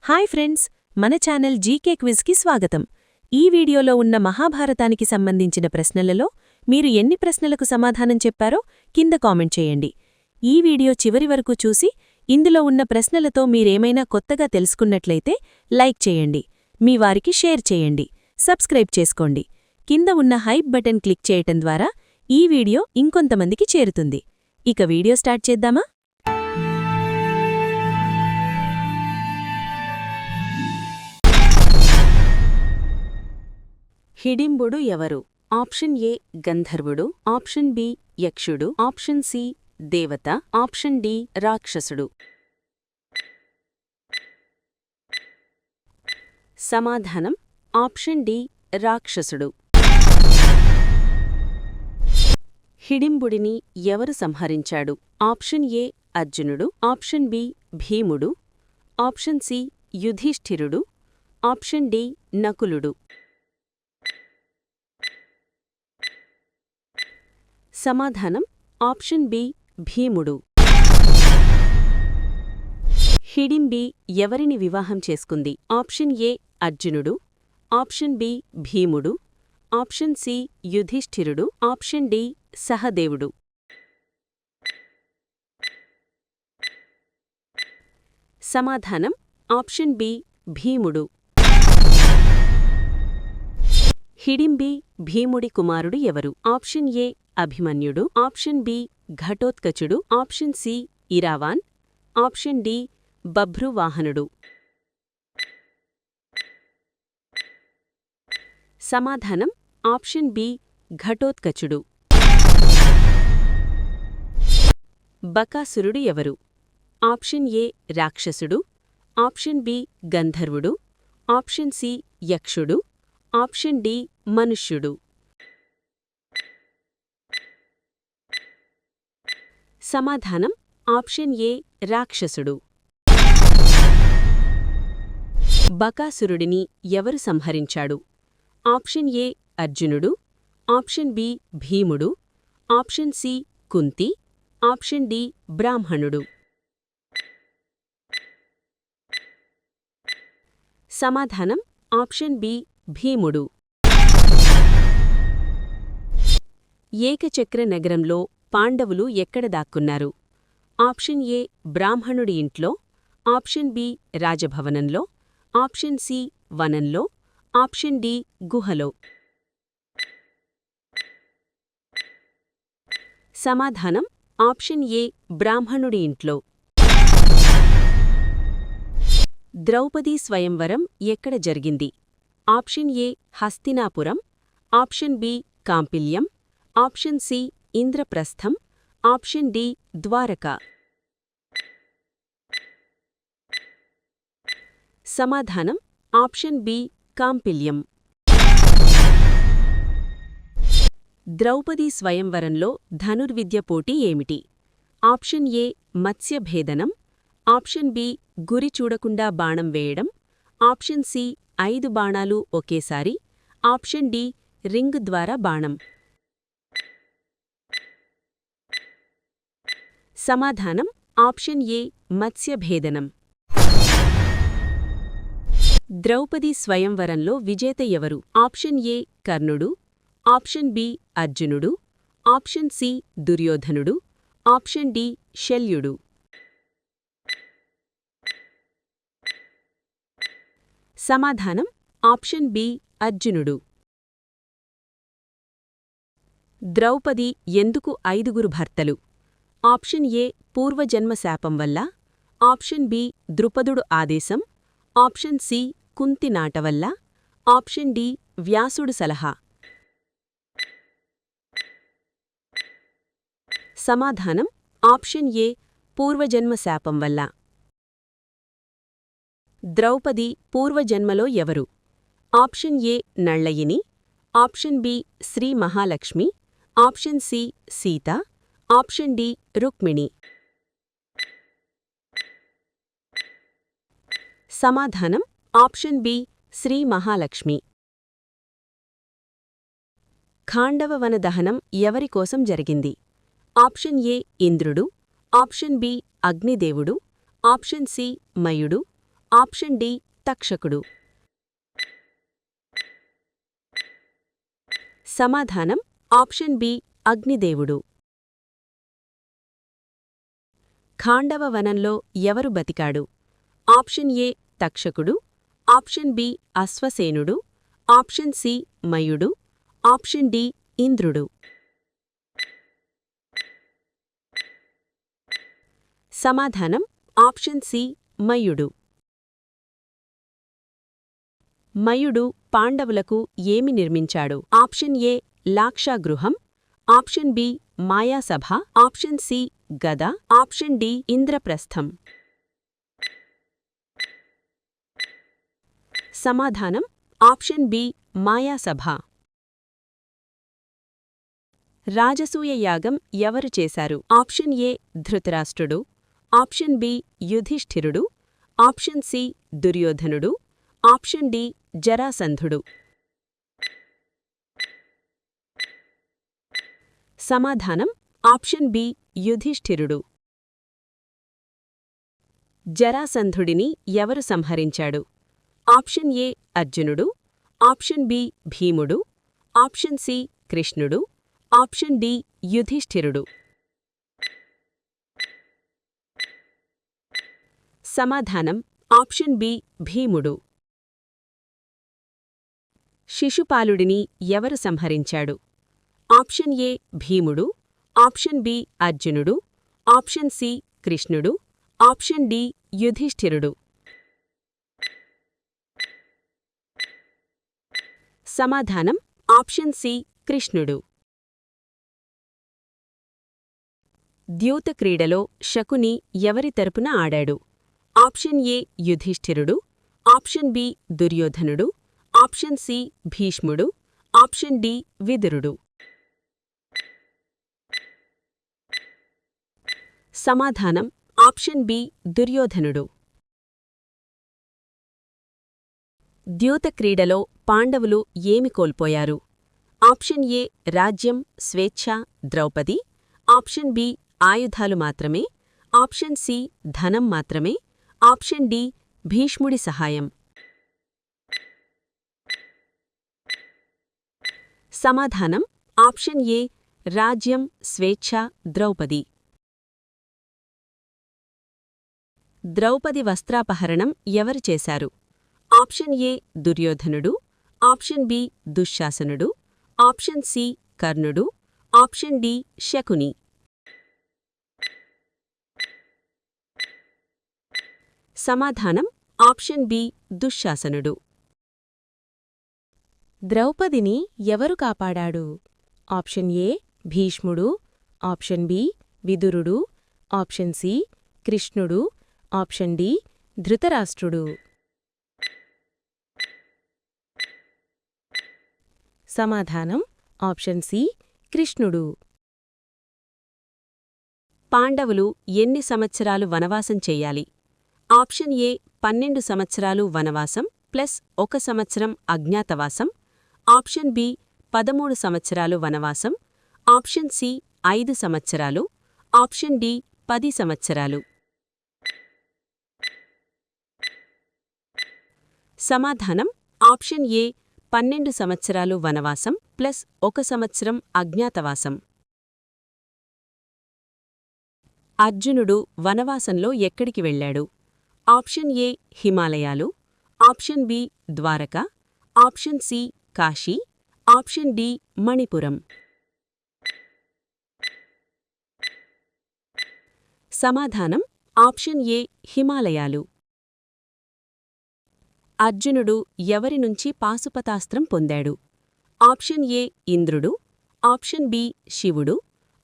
Hi friends, మన channel GK క్విజ్కి స్వాగతం. ఈ వీడియోలో ఉన్న మహాభారతానికి సంబంధించిన ప్రశ్నలలో మీరు ఎన్ని ప్రశ్నలకు సమాధానం చెప్పారో కింద కామెంట్ చేయండి. ఈ వీడియో చివరి వరకు చూసి ఇందులో ఉన్న ప్రశ్నలతో మీరేమైనా కొత్తగా తెలుసుకున్నట్లయితే లైక్ చేయండి, మీ వారికి షేర్ చేయండి, సబ్స్క్రైబ్ చేసుకోండి. కింద ఉన్న హైప్ బటన్ క్లిక్ చేయటం ద్వారా ఈ వీడియో ఇంకొంతమందికి చేరుతుంది. ఇక వీడియో స్టార్ట్ చేద్దామా? హిడింబుడు ఎవరు? ఆప్షన్ ఏ గంధర్వుడు, ఆప్షన్ బి యక్షుడు, ఆప్షన్ సి దేవత, ఆప్షన్ డి రాక్షసుడు. సమాధానం ఆప్షన్ డి రాక్షసుడు. హిడింబుడిని ఎవరు సంహరించాడు? ఆప్షన్ ఏ అర్జునుడు, ఆప్షన్ బి భీముడు, ఆప్షన్ సి యుధిష్ఠిరుడు, ఆప్షన్ డి నకులుడు. సమాధానం ఆప్షన్ బి భీముడు. హిడింబి ఎవరిని వివాహం చేసుకుంది? ఆప్షన్ ఏ అర్జునుడు, ఆప్షన్ బి భీముడు, ఆప్షన్ సి యుధిష్ఠిరుడు, ఆప్షన్ డి సహదేవుడు. సమాధానం ఆప్షన్ బి భీముడు. హిడింబి భీముడి కుమారుడు ఎవరు? ఆప్షన్ ఏ అభిమన్యుడు, ఆప్షన్ బి ఘటోత్కచుడు, option C Iravan, option D బభ్రువాహనుడు. సమాధానం ఆప్షన్ బి ఘటోత్కచుడు. బకాసురుడు ఎవరు? ఆప్షన్ ఏ రాక్షసుడు, ఆప్షన్ బి గంధర్వుడు, ఆప్షన్ సి యక్షుడు, ఆప్షన్ డి మనుష్యుడు. సమాధానం ఆప్షన్ ఏ రాక్షసుడు. బకాసురుడిని ఎవరు సంహరించాడు? ఆప్షన్ ఏ అర్జునుడు, ఆప్షన్ బి భీముడు, ఆప్షన్ సి కుంతి, ఆప్షన్ డి బ్రాహ్మణుడు. సమాధానం ఆప్షన్ బి భీముడు. ఏకచక్ర నగరంలో పాండవులు ఎక్కడ దాక్కున్నారు? ఆప్షన్ ఏ బ్రాహ్మణుడి ఇంట్లో, ఆప్షన్ బి రాజభవనంలో, ఆప్షన్ సి వనంలో, ఆప్షన్ డి గుహలో. సమాధానం ఆప్షన్ ఏ బ్రాహ్మణుడి ఇంట్లో. ద్రౌపదీ స్వయంవరం ఎక్కడ జరిగింది? ఆప్షన్ ఏ హస్తినాపురం, ఆప్షన్ బి కాంపిల్యం, ఆప్షన్ సి ఇంద్రప్రస్థం, ఆప్షన్ డి ద్వారక. సమాధానం ఆప్షన్ బి కాంపిల్యం. ద్రౌపదీ స్వయంవరంలో ధనుర్విద్య పోటీ ఏమిటి? ఆప్షన్ ఏ మత్స్యభేదనం, ఆప్షన్ బి గురి చూడకుండా బాణం వేయడం, ఆప్షన్ సి 5 బాణాలు ఒకేసారి, ఆప్షన్ డి రింగ్ ద్వారా బాణం. సమాధానం ఆప్షన్ ఏ మత్స్యభేదనం. ద్రౌపదీ స్వయంవరంలో విజేత ఎవరు? ఆప్షన్ ఏ కర్ణుడు, ఆప్షన్ బి అర్జునుడు, ఆప్షన్ సి దుర్యోధనుడు, ఆప్షన్ డి శల్యుడు. సమాధానం ఆప్షన్ బి అర్జునుడు. ద్రౌపది ఎందుకు 5గురు భర్తలు? ఆప్షన్ ఏ పూర్వజన్మ శాపం వల్ల, ఆప్షన్ బి ద్రుపదుడు ఆదేశం, ఆప్షన్ సి కుంతి నాట వల్ల, ఆప్షన్ డి వ్యాసుడు సలహా. సమాధానం ఆప్షన్ ఏ పూర్వజన్మ శాపం వల్ల. ద్రౌపది పూర్వజన్మలో ఎవరు? Option A Nalayani, option B Shri Mahalakshmi, option C Sita, option D Rukmini. సమాధానం ఆప్షన్ బి శ్రీ మహాలక్ష్మి. ఖాండవ వన దహనం ఎవరికోసం జరిగింది? ఆప్షన్ ఏ ఇంద్రుడు, ఆప్షన్ బి అగ్నిదేవుడు, ఆప్షన్ సి మయుడు, ఆప్షన్ డి తక్షకుడు. సమాధానం ఆప్షన్ బి అగ్నిదేవుడు. ఖాండవ వనంలో ఎవరు బతికాడు? ఆప్షన్ ఏ తక్షకుడు, ఆప్షన్ బి అశ్వసేనుడు, ఆప్షన్ సి మయుడు, ఆప్షన్ డి ఇంద్రుడు. సమాధానం ఆప్షన్ సి మయుడు. మయుడు పాండవులకు ఏమి నిర్మించాడు? Option A లాక్షాగృహం, option B Mayasabha, option C గద, ఆప్షన్ డి ఇంద్రప్రస్థం. సమాధానం ఆప్షన్ బి మాయాసభ. రాజసూయ యాగం ఎవరు చేశారు? Option A Dhritarashtrudu, option B యుధిష్ఠిరుడు, ఆప్షన్ సి దుర్యోధనుడు, ఆప్షన్ డి జరాసంధుడు. సమాధానం ఆప్షన్ బి యుధిష్ఠిరుడు. జరాసంధుడిని ఎవరు సంహరించాడు? ఆప్షన్ ఏ అర్జునుడు, ఆప్షన్ బి భీముడు, ఆప్షన్ సి కృష్ణుడు, ఆప్షన్ డి యుధిష్ఠిరుడు. సమాధానం ఆప్షన్ బి భీముడు. శిశుపాలుడిని ఎవరు సంహరించాడు? ఆప్షన్ ఏ భీముడు, ఆప్షన్ బి అర్జునుడు, ఆప్షన్ సి కృష్ణుడు, ఆప్షన్ డి యుధిష్ఠిరుడు. సమాధానం ఆప్షన్ సి కృష్ణుడు. ద్యూత క్రీడలో శకుని ఎవరి తరపున ఆడాడు? ఆప్షన్ ఏ యుధిష్ఠిరుడు, ఆప్షన్ బి దుర్యోధనుడు, ఆప్షన్ సి భీష్ముడు, ఆప్షన్ డి విదురుడు. సమాధానం ఆప్షన్ బి దుర్యోధనుడు. ద్యూత క్రీడలో పాండవులు ఏమి కోల్పోయారు? ఆప్షన్ ఏ రాజ్యం, స్వేచ్ఛ, ద్రౌపది, ఆప్షన్ బి ఆయుధాలు మాత్రమే, ఆప్షన్ సి ధనం మాత్రమే, ఆప్షన్ డి భీష్ముడి సహాయం. సమాధానం ఆప్షన్ ఏ రాజ్యం, స్వేచ్ఛ, ద్రౌపది. ద్రౌపది వస్త్రాపహరణం ఎవరు చేశారు? ఆప్షన్ ఏ దుర్యోధనుడు, ఆప్షన్ బి దుశ్శాసనుడు, ఆప్షన్ సి కర్ణుడు, ఆప్షన్ డి శకుని. సమాధానం ఆప్షన్ బి దుశ్శాసనుడు. ద్రౌపదిని ఎవరు కాపాడాడు? ఆప్షన్ ఏ భీష్ముడు, ఆప్షన్ బి విదురుడు, ఆప్షన్ సి కృష్ణుడు, ఆప్షన్ డి ధృతరాష్ట్రుడు. సమాధానం ఆప్షన్ సి కృష్ణుడు. పాండవులు ఎన్ని సంవత్సరాలు వనవాసం చెయ్యాలి? ఆప్షన్ ఏ 12 సంవత్సరాలు వనవాసం ప్లస్ 1 సంవత్సరం అజ్ఞాతవాసం, ఆప్షన్ బి 13 సంవత్సరాలు వనవాసం, ఆప్షన్ సి 5 సంవత్సరాలు, ఆప్షన్ డి 10 సంవత్సరాలు. సమాధానం ఆప్షన్ ఏ 12 సంవత్సరాలు వనవాసం ప్లస్ 1 సంవత్సరం అజ్ఞాతవాసం. అర్జునుడు వనవాసంలో ఎక్కడికి వెళ్ళాడు? ఆప్షన్ ఏ హిమాలయాలు, option B Dwaraka, option C Kashi, option D Manipuram. సమాధానం ఆప్షన్ ఏ హిమాలయాలు. అర్జునుడు ఎవరి నుంచి పాశుపతాస్త్రం పొందాడు? ఆప్షన్ ఏ ఇంద్రుడు, ఆప్షన్ బి శివుడు,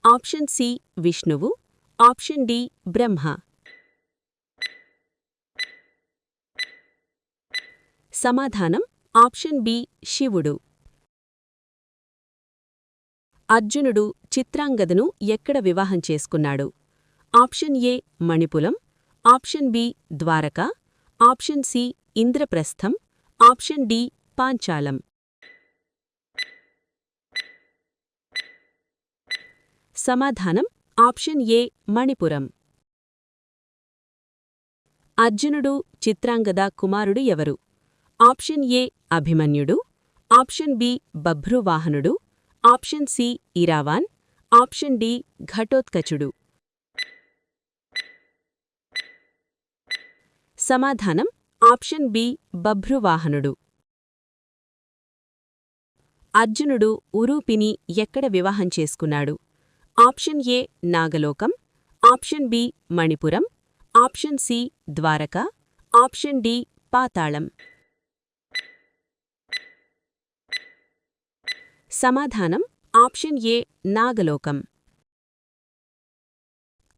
ఆప్షన్ సి విష్ణువు, ఆప్షన్ డి బ్రహ్మ. సమాధానం ఆప్షన్ బి శివుడు. అర్జునుడు చిత్రాంగదను ఎక్కడ వివాహం చేసుకున్నాడు? ఆప్షన్ ఏ మణిపురం, option B Dwaraka, option C ఇంద్రప్రస్థం, ఆప్షన్ డి పాంచాలం. సమాధానం ఆప్షన్ ఏ మణిపురం. అర్జునుడు చిత్రాంగద కుమారుడు ఎవరు? ఆప్షన్ ఏ అభిమన్యుడు, ఆప్షన్ బి బభ్రువాహనుడు, option C Iravan, option D ఘటోత్కచుడు. సమాధానం ఆప్షన్ బి బభ్రువాహనుడు. అర్జునుడు ఉరూపిని ఎక్కడ వివాహం చేసుకున్నాడు? ఆప్షన్ ఏ నాగలోకం, ఆప్షన్ బి మణిపురం, option C Dwaraka, option D పాతాళం. సమాధానం ఆప్షన్ ఏ నాగలోకం.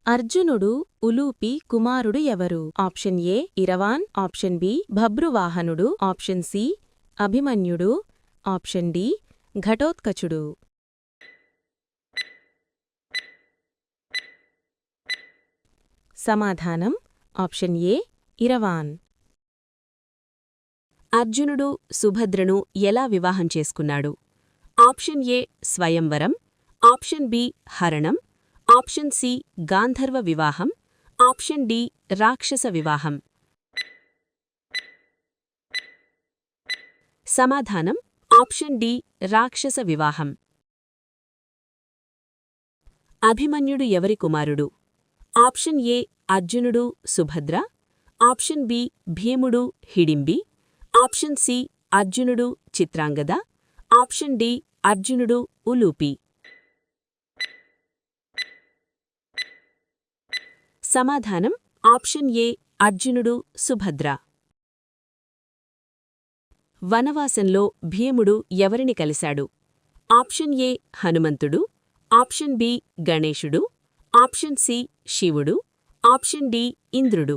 అర్జునుడు ఉలూపి కుమారుడు ఎవరు? Option A Iravan, option B బభ్రువాహనుడు, ఆప్షన్ సి అభిమన్యుడు, ఆప్షన్ డి ఘటోత్కచుడు. సమాధానం ఆప్షన్ ఏ ఇరవాన్. అర్జునుడు సుభద్రను ఎలా వివాహం చేసుకున్నాడు? ఆప్షన్ ఏ స్వయంవరం, ఆప్షన్ బి హరణం, ఆప్షన్ సి గాంధర్వ వివాహం, ఆప్షన్ డి రాక్షస వివాహం. సమాధానం ఆప్షన్ డి రాక్షస వివాహం. అభిమన్యుడు ఎవరి కుమారుడు? ఆప్షన్ ఏ అర్జునుడు సుభద్ర, ఆప్షన్ బి భీముడు హిడింబి, ఆప్షన్ సి అర్జునుడు చిత్రాంగద, ఆప్షన్ డి అర్జునుడు ఉలూపి. సమాధానం ఆప్షన్ ఏ అర్జునుడు సుభద్ర. వనవాసంలో భీముడు ఎవరిని కలిశాడు? ఆప్షన్ ఏ హనుమంతుడు, ఆప్షన్ బి గణేశుడు, ఆప్షన్ సి శివుడు, ఆప్షన్ డి ఇంద్రుడు.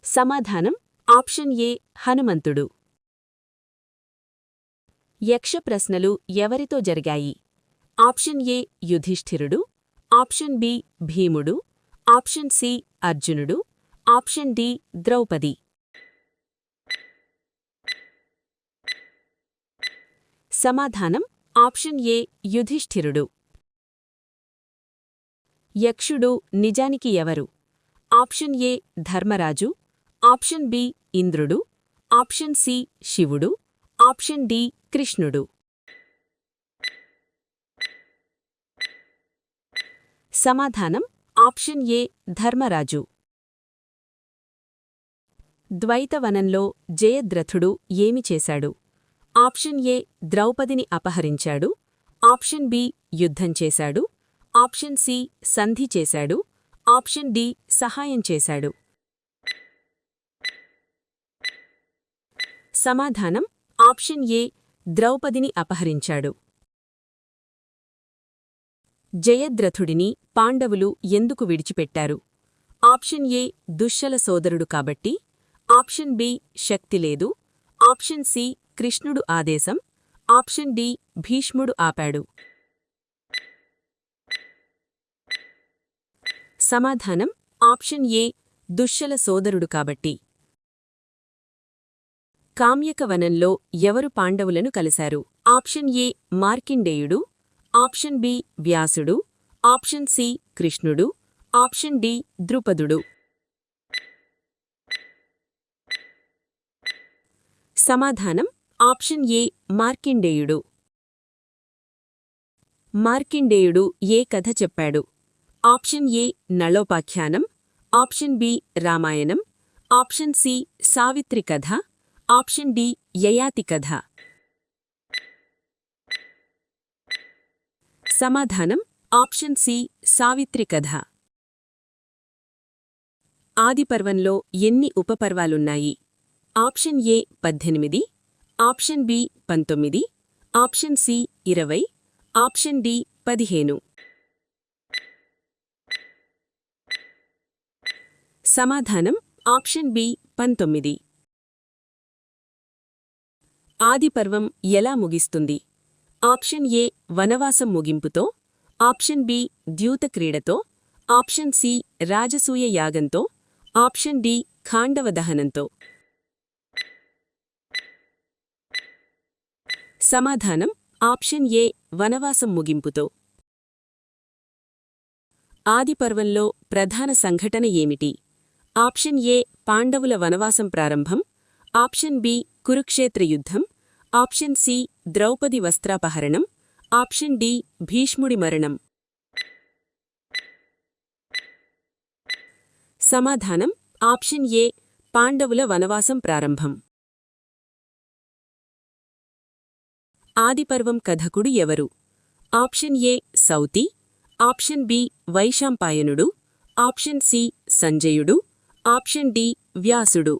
సమాధానం ఆప్షన్ ఏ హనుమంతుడు. యక్ష ప్రశ్నలు ఎవరితో జరిగాయి? ఆప్షన్ ఏ యుధిష్ఠిరుడు, ఆప్షన్ బి భీముడు, ఆప్షన్ సి అర్జునుడు, ఆప్షన్ డి ద్రౌపది. సమాధానం ఆప్షన్ ఏ యుధిష్ఠిరుడు. యక్షుడు నిజానికి ఎవరు? ఆప్షన్ ఏ ధర్మరాజు, ఆప్షన్ బి ఇంద్రుడు, ఆప్షన్ సి శివుడు, ఆప్షన్ డి కృష్ణుడు. సమాధానం ఆప్షన్ ఏ ధర్మరాజు. ద్వైతవనంలో జయద్రథుడు ఏమి చేశాడు? ఆప్షన్ ఏ ద్రౌపదిని అపహరించాడు, ఆప్షన్ బి యుద్ధం చేశాడు, ఆప్షన్ సి సంధి చేశాడు, ఆప్షన్ డి సహాయం చేశాడు. సమాధానం ఆప్షన్ ఏ ద్రౌపదిని అపహరించాడు. జయద్రథుడిని పాండవులు ఎందుకు విడిచిపెట్టారు? ఆప్షన్ ఏ దుశ్శల సోదరుడు కాబట్టి, ఆప్షన్ బి శక్తి లేదు, ఆప్షన్ సి కృష్ణుడు ఆదేశం, ఆప్షన్ డి భీష్ముడు ఆపాడు. సమాధానం ఆప్షన్ ఏ దుశ్శల సోదరుడు కాబట్టి. కామ్యక వనంలో ఎవరు పాండవులను కలిశారు? ఆప్షన్ ఏ మార్కిండేయుడు, ఆప్షన్ బి వ్యాసుడు, ఆప్షన్ సి కృష్ణుడు, ఆప్షన్ డి ద్రుపదుడు. సమాధానం ఆప్షన్ ఏ మార్కిండేయుడు. మార్కిండేయుడు ఏ కథ చెప్పాడు? ఆప్షన్ ఏ నళోపాఖ్యానం, ఆప్షన్ బి రామాయణం, ఆప్షన్ సి సావిత్రి కథ, ఆప్షన్ డి యయాతి కథ. సమాధానం ఆప్షన్ సి సావిత్రి కథ. ఆదిపర్వంలో ఎన్ని ఉపపర్వాలున్నాయి? Option A 18, option B 19, option C 20, option D 15. సమాధానం ఆప్షన్ బి 19. ఆదిపర్వం ఎలా ముగిస్తుంది? ఆప్షన్ ఏ వనవాసం ముగింపుతో, ఆప్షన్ బి ద్యూతక్రీడతో, ఆప్షన్ సి రాజసూయ యాగంతో, ఆప్షన్ డి ఖాండవ దహనంతో. సమాధానం ఆప్షన్ ఏ వనవాసం ముగింపుతో. ఆదిపర్వంలో ప్రధాన సంఘటన ఏమిటి? ఆప్షన్ ఏ పాండవుల వనవాసం ప్రారంభం, ఆప్షన్ బి కురుక్షేత్ర యుద్ధం, ఆప్షన్ సి ద్రౌపది వస్త్రాపహరణం, ఆప్షన్ డి భీష్ముడి మరణం. సమాధానం ఆప్షన్ ఏ పాండవుల వనవాసం ప్రారంభం. ఆదిపర్వం కథకుడు ఎవరు? Option A Sauti, option B వైశాంపాయనుడు, ఆప్షన్ సి సంజయుడు, ఆప్షన్ డి వ్యాసుడు.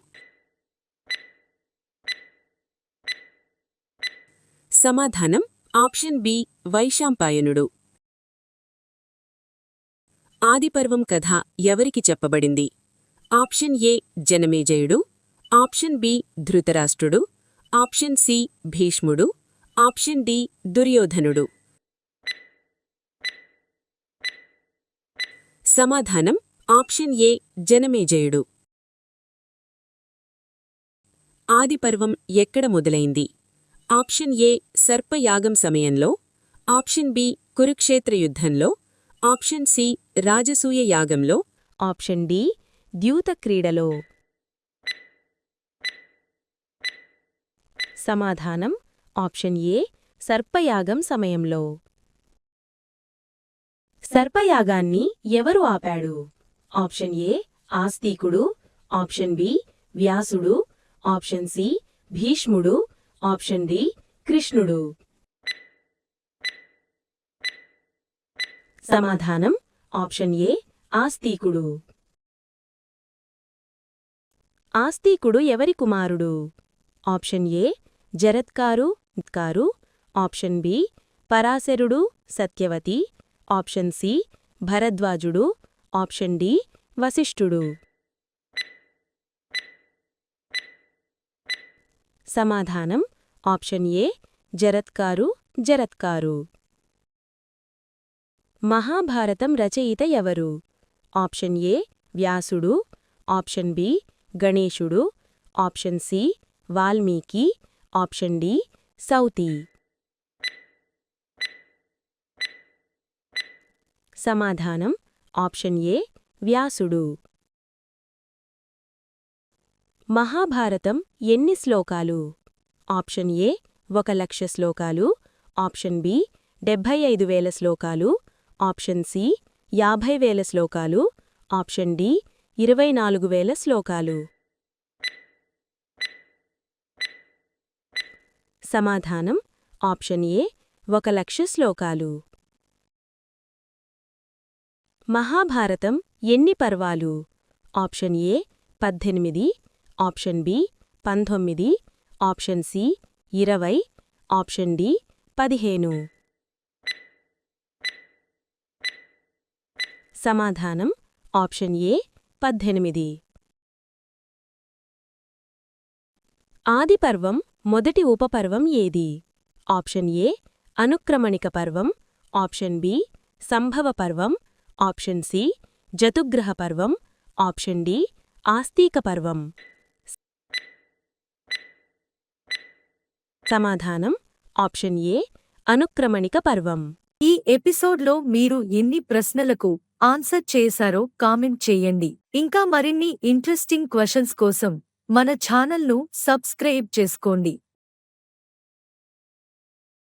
సమాధానం ఆప్షన్ బి వైశాంపాయనుడు. ఆదిపర్వం కథ ఎవరికి చెప్పబడింది? ఆప్షన్ ఏ జనమేజయుడు, ఆప్షన్ బి ధృతరాష్ట్రుడు, ఆప్షన్ సి భీష్ముడు, ఆప్షన్ డి దుర్యోధనుడు. సమాధానం ఆప్షన్ ఏ జనమేజయుడు. ఆదిపర్వం ఎక్కడ మొదలైంది? ఆప్షన్ ఏ సర్పయాగం సమయంలో, ఆప్షన్ బి కురుక్షేత్ర యుద్ధంలో, ఆప్షన్ సి రాజసూయ యాగంలో, ఆప్షన్ డి ద్యూత క్రీడలో. సమాధానం ఆప్షన్ ఏ సర్పయాగం సమయంలో. సర్పయాగాన్ని ఎవరు ఆపాడు? ఆప్షన్ ఏ ఆస్తికుడు, ఆప్షన్ బి వ్యాసుడు, ఆప్షన్ సి భీష్ముడు, ఆప్షన్ డి కృష్ణుడు. సమాధానం ఆప్షన్ ఏ ఆస్తికుడు. ఆస్తికుడు ఎవరి కుమారుడు? Option A Jaratkaru, option B పరాశరుడు, సత్యవతి, ఆప్షన్ సి భరద్వాజుడు, ఆప్షన్ డి వశిష్ఠుడు. సమాధానం ఆప్షన్ ఏ జరత్కారు. మహాభారతం రచయిత ఎవరు? ఆప్షన్ ఏ వ్యాసుడు, ఆప్షన్ బి గణేశుడు, option C Valmiki, option D Sauti. సమాధానం ఆప్షన్ ఏ వ్యాసుడు. మహాభారతం ఎన్ని శ్లోకాలు? ఆప్షన్ ఏ 1,00,000 శ్లోకాలు, ఆప్షన్ బి 75,000 శ్లోకాలు, ఆప్షన్ సి 50,000 శ్లోకాలు, ఆప్షన్ డి 24,000 శ్లోకాలు. సమాధానం ఆప్షన్ ఏ 1,00,000 శ్లోకాలు. మహాభారతం ఎన్ని పర్వాలు? Option A 18, option B 19, option C 20, option D 15. సమాధానం ఆప్షన్ ఏ 18. ఆదిపర్వం మొదటి ఉపపర్వం ఏది? ఆప్షన్ ఏ అనుక్రమణిక పర్వం, ఆప్షన్ బి సంభవ పర్వం, ఆప్షన్ సి జతుగ్రహ పర్వం, ఆప్షన్ డి ఆస్తిక పర్వం. సమాధానం ఆప్షన్ ఏ అనుక్రమణిక పర్వం. ఈ ఎపిసోడ్లో మీరు ఎన్ని ప్రశ్నలకు ఆన్సర్ చేశారో కామెంట్ చేయండి. ఇంకా మరిన్ని ఇంట్రెస్టింగ్ క్వశ్చన్స్ కోసం మన ఛానల్ను సబ్స్క్రైబ్ చేసుకోండి.